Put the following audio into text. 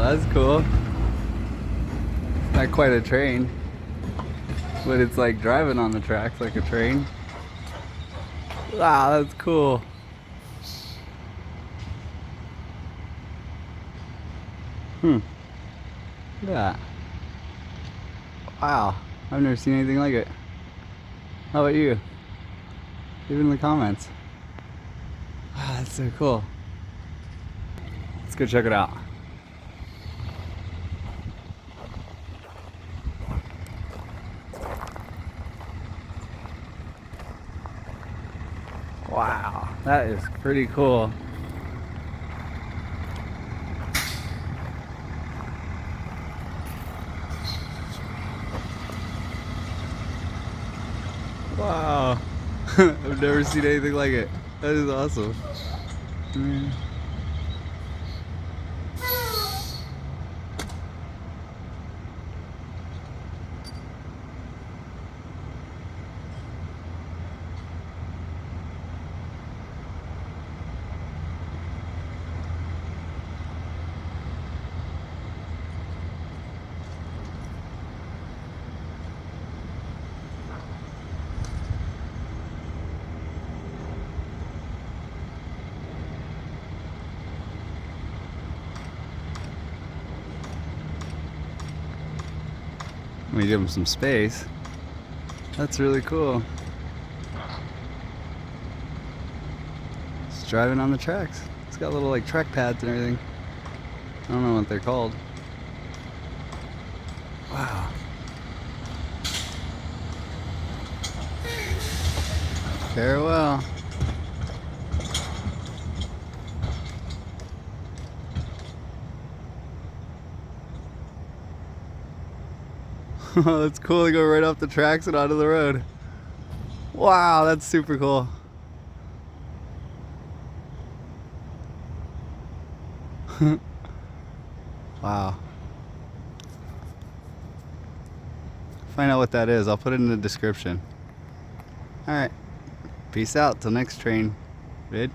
that's cool. Not quite a train, but it's like driving on the tracks like a train. Wow, that's cool. Look at that. Wow, I've never seen anything like it. How about you? Leave it in the comments. Wow, that's so cool. Let's go check it out. Wow, that is pretty cool. Wow, I've never seen anything like it. That is awesome. We give him some space. That's really cool. It's driving on the tracks. It's got little like track pads and everything. I don't know what they're called. Wow. Farewell. That's cool to go right off the tracks and onto the road. Wow, that's super cool. Wow. Find out what that is. I'll put it in the description. Alright. Peace out till next train vid.